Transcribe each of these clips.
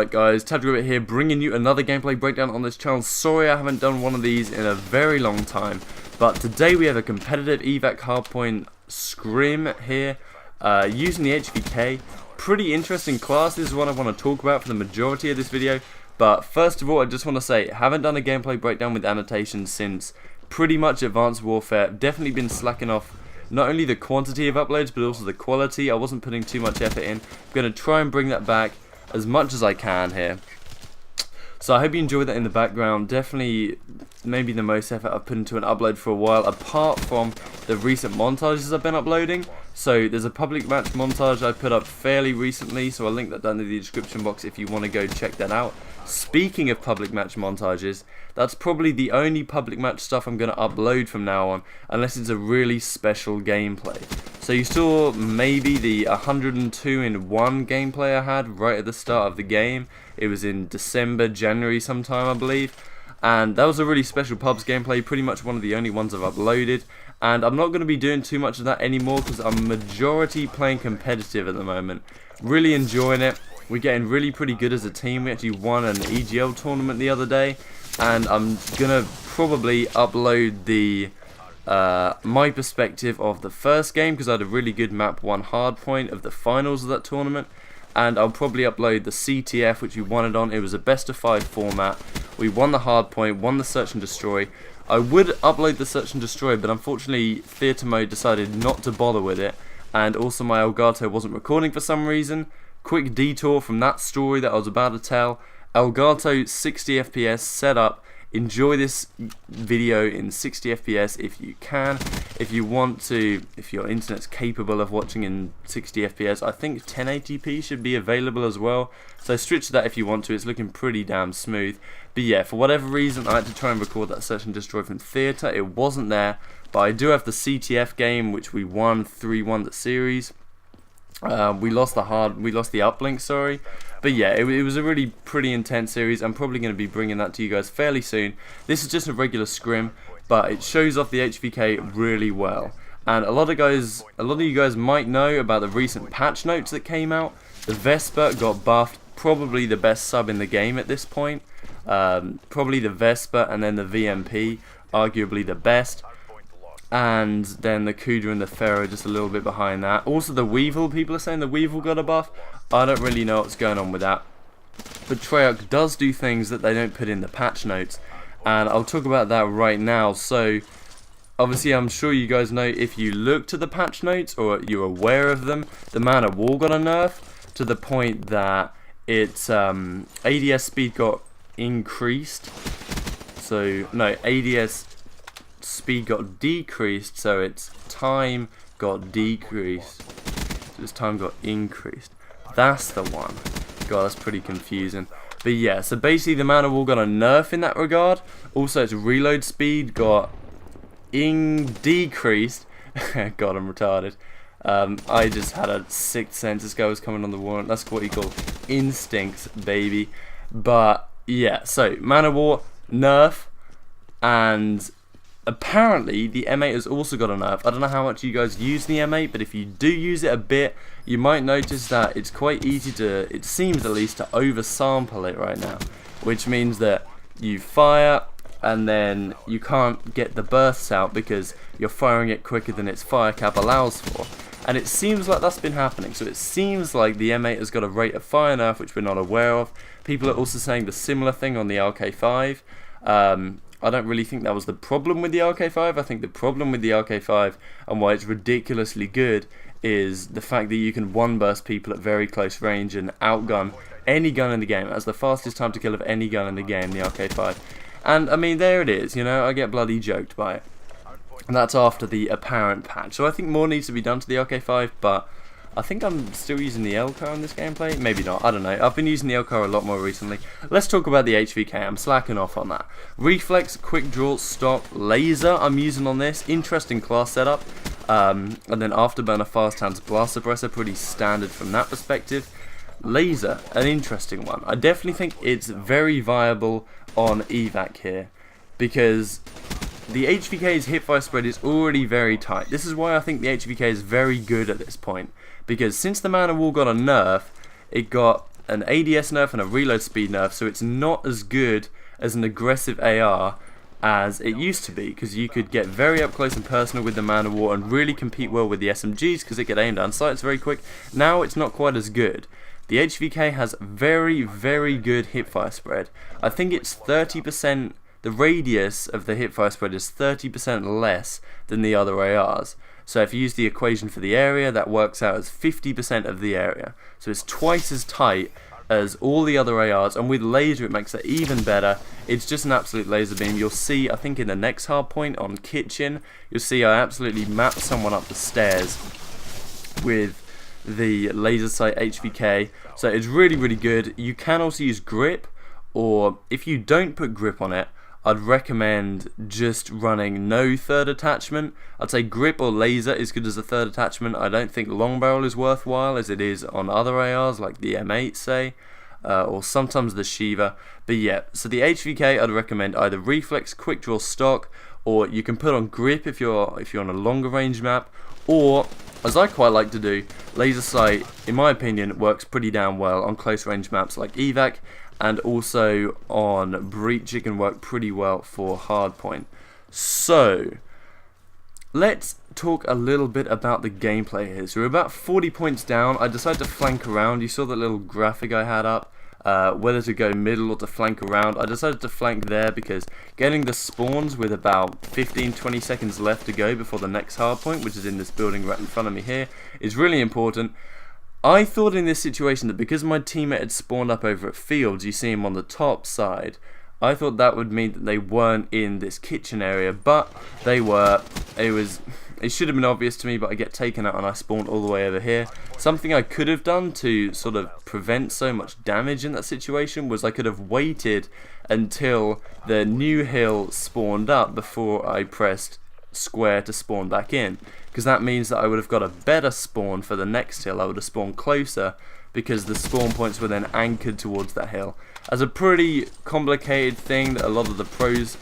Alright guys, thetacticalrabbit here, bringing you another gameplay breakdown on this channel. Sorry I haven't done one of these in a very long time, but today we have a competitive evac hardpoint scrim here, using the HVK. Pretty interesting class. This is what I want to talk about for the majority of this video, but first of all I just want to say, I haven't done a gameplay breakdown with annotations since pretty much Advanced Warfare. Definitely been slacking off not only the quantity of uploads but also the quality. I wasn't putting too much effort in. I'm going to try and bring that back as much as I can here. So I hope you enjoyed that in the background. Definitely maybe the most effort I've put into an upload for a while, apart from the recent montages I've been uploading. So there's a public match montage I put up fairly recently, so I'll link that down in the description box if you want to go check that out. Speaking of public match montages, that's probably the only public match stuff I'm going to upload from now on, unless it's a really special gameplay. So you saw maybe the 102 in 1 gameplay I had right at the start of the game. It was in December, January sometime I believe, and that was a really special pubs gameplay, pretty much one of the only ones I've uploaded. And I'm not going to be doing too much of that anymore because I'm majority playing competitive at the moment. Really enjoying it. We're getting really pretty good as a team. We actually won an EGL tournament the other day, and I'm gonna probably upload the my perspective of the first game because I had a really good map 1 hardpoint of the finals of that tournament, and I'll probably upload the CTF which we won it on. It was a best of 5 format. We won the hardpoint, won the search and destroy. I would upload the search and destroy, but unfortunately theatre mode decided not to bother with it, and also my Elgato wasn't recording for some reason. Quick detour from that story that I was about to tell. Elgato 60 FPS setup. Enjoy this video in 60 FPS if you can. If you want to, if your internet's capable of watching in 60 FPS, I think 1080p should be available as well. So switch to that if you want to. It's looking pretty damn smooth. But yeah, for whatever reason I had to try and record that search and destroy from theatre. It wasn't there, but I do have the CTF game which we won 3-1 the series. We lost the uplink, sorry, but yeah, it was a really pretty intense series. I'm probably going to be bringing that to you guys fairly soon. This is just a regular scrim, but it shows off the HVK really well. And a lot of you guys might know about the recent patch notes that came out. The Vesper got buffed, probably the best sub in the game at this point. Probably the Vesper and then the VMP, arguably the best. And then the Kuda and the Pharaoh just a little bit behind that. Also the Weevil, people are saying the Weevil got a buff. I don't really know what's going on with that. But Treyarch does do things that they don't put in the patch notes, and I'll talk about that right now. So obviously I'm sure you guys know, if you look to the patch notes or you're aware of them, the Man of War got a nerf to the point that its ADS speed got increased. So no, ADS speed got decreased, so its time got decreased, so its time got increased. That's the one. God, that's pretty confusing. But yeah, so basically the Man of War got a nerf in that regard. Also its reload speed got decreased. God, I'm retarded. I just had a sixth sense. This guy was coming on the warrant. That's what you call instincts, baby. But yeah, so Man of War nerf, and apparently the M8 has also got a nerf. I don't know how much you guys use the M8, but if you do use it a bit, you might notice that it's quite easy to, it seems at least, to oversample it right now. Which means that you fire and then you can't get the bursts out because you're firing it quicker than its fire cap allows for. And it seems like that's been happening. So it seems like the M8 has got a rate of fire nerf which we're not aware of. People are also saying the similar thing on the RK5. I don't really think that was the problem with the RK5. I think the problem with the RK5 and why it's ridiculously good is the fact that you can one burst people at very close range and outgun any gun in the game. It has the fastest time to kill of any gun in the game, the RK5. And I mean, there it is, you know, I get bloody joked by it. And that's after the apparent patch. So I think more needs to be done to the RK5, but I think I'm still using the LCAR in this gameplay. Maybe not, I don't know. I've been using the LCAR a lot more recently. Let's talk about the HVK. I'm slacking off on that. Reflex, quick draw, stock, laser I'm using on this. Interesting class setup. And then Afterburner, fast hands, blast suppressor. Pretty standard from that perspective. Laser, an interesting one. I definitely think it's very viable on evac here, because the HVK's hipfire spread is already very tight. This is why I think the HVK is very good at this point, because since the Man of War got a nerf, it got an ADS nerf and a reload speed nerf, so it's not as good as an aggressive AR as it used to be, because you could get very up close and personal with the Man of War and really compete well with the SMGs because it could aim down sights very quick. Now it's not quite as good. The HVK has very, very good hipfire spread. I think it's 30%, the radius of the hipfire spread is 30% less than the other ARs. So if you use the equation for the area, that works out as 50% of the area. So it's twice as tight as all the other ARs, and with laser it makes it even better. It's just an absolute laser beam. You'll see, I think in the next hardpoint on kitchen, you'll see I absolutely mapped someone up the stairs with the laser sight HVK. So it's really, really good. You can also use grip, or if you don't put grip on it, I'd recommend just running no third attachment. I'd say grip or laser is good as a third attachment. I don't think long barrel is worthwhile as it is on other ARs like the M8 say, or sometimes the Shiva. But yeah, so the HVK I'd recommend either reflex, quick draw, stock, or you can put on grip if you're on a longer range map, or as I quite like to do, laser sight in my opinion works pretty damn well on close range maps like evac. And also on breach it can work pretty well for hardpoint. So let's talk a little bit about the gameplay here. So we're about 40 points down. I decided to flank around. You saw that little graphic I had up, whether to go middle or to flank around. I decided to flank there because getting the spawns with about 15-20 seconds left to go before the next hardpoint, which is in this building right in front of me here, is really important. I thought in this situation that because my teammate had spawned up over at fields, you see him on the top side, I thought that would mean that they weren't in this kitchen area, but they were. It should have been obvious to me, but I get taken out and I spawned all the way over here. Something I could have done to sort of prevent so much damage in that situation was I could have waited until the new hill spawned up before I pressed square to spawn back in, because that means that I would have got a better spawn for the next hill. I would have spawned closer because the spawn points were then anchored towards that hill. As a pretty complicated thing that a lot of the pros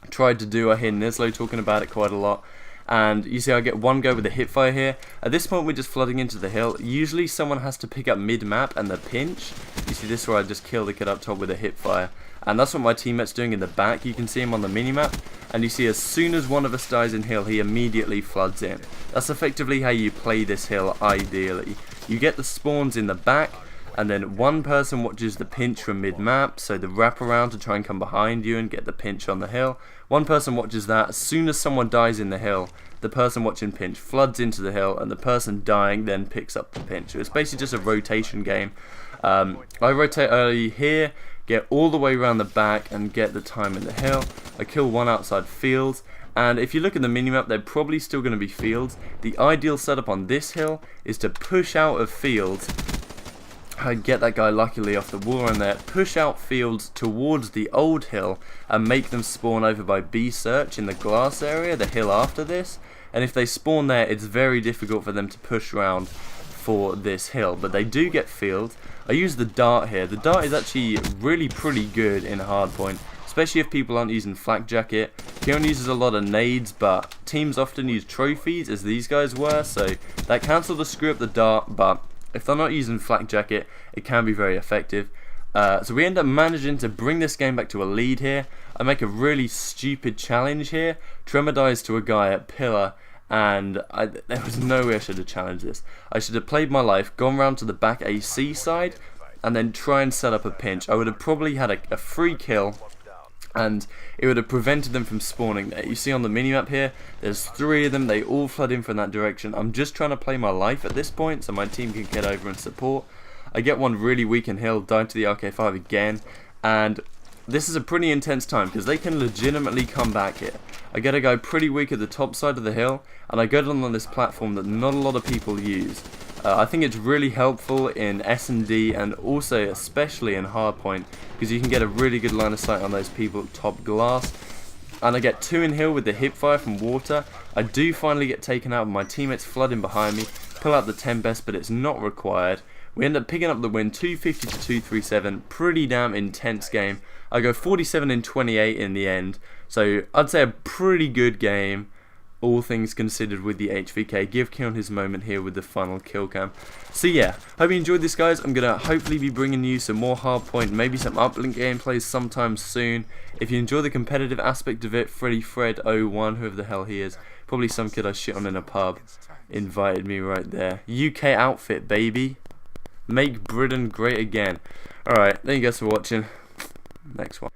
tried to do. I hear Nislo talking about it quite a lot. And you see I get one go with the hipfire here. At this point we're just flooding into the hill. Usually someone has to pick up mid-map and the pinch. You see this where I just kill the kid up top with a hipfire. And that's what my teammate's doing in the back. You can see him on the minimap. And you see as soon as one of us dies in hill, he immediately floods in. That's effectively how you play this hill ideally. You get the spawns in the back, and then one person watches the pinch from mid-map, so the wraparound to try and come behind you and get the pinch on the hill. One person watches that. As soon as someone dies in the hill, the person watching pinch floods into the hill, and the person dying then picks up the pinch. So it's basically just a rotation game. I rotate early here, get all the way around the back and get the time in the hill. I kill one outside fields, and if you look at the minimap, they're probably still going to be fields. The ideal setup on this hill is to push out of fields. I get that guy luckily off the wall in there. Push out fields towards the old hill and make them spawn over by B search in the glass area, the hill after this. And if they spawn there, it's very difficult for them to push around for this hill, but they do get fields. I use the dart here. The dart is actually really pretty good in hardpoint, especially if people aren't using flak jacket. Kieran uses a lot of nades, but teams often use trophies as these guys were, so that cancels the screw up the dart, but if they're not using flak jacket, it can be very effective. So we end up managing to bring this game back to a lead here. I make a really stupid challenge here. Tremor dies to a guy at pillar, and there was no way I should have challenged this. I should have played my life, gone round to the back AC side, and then try and set up a pinch. I would have probably had a free kill, and it would have prevented them from spawning there. You see on the minimap here, there's 3 of them, they all flood in from that direction. I'm just trying to play my life at this point so my team can get over and support. I get one really weak in hill, dive to the RK5 again, and this is a pretty intense time because they can legitimately come back here. I get a guy pretty weak at the top side of the hill, and I go down on this platform that not a lot of people use. I think it's really helpful in S&D and also especially in hardpoint because you can get a really good line of sight on those people at top glass. And I get 2 in hill with the hipfire from water. I do finally get taken out with my teammates flooding behind me, pull out the 10 best, but it's not required. We end up picking up the win 250 to 237, pretty damn intense game. I go 47 in 28 in the end, so I'd say a pretty good game. all things considered with the HVK. Give Keon his moment here with the final kill cam. So yeah, hope you enjoyed this, guys. I'm going to hopefully be bringing you some more Hardpoint, maybe some uplink gameplays sometime soon. If you enjoy the competitive aspect of it, FreddyFred01, whoever the hell he is, probably some kid I shit on in a pub, invited me right there. UK outfit, baby. Make Britain great again. Alright, thank you guys for watching. Next one.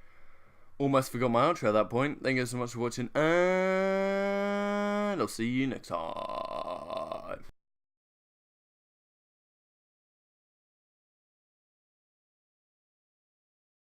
Almost forgot my outro at that point. Thank you guys so much for watching, and I'll see you next time.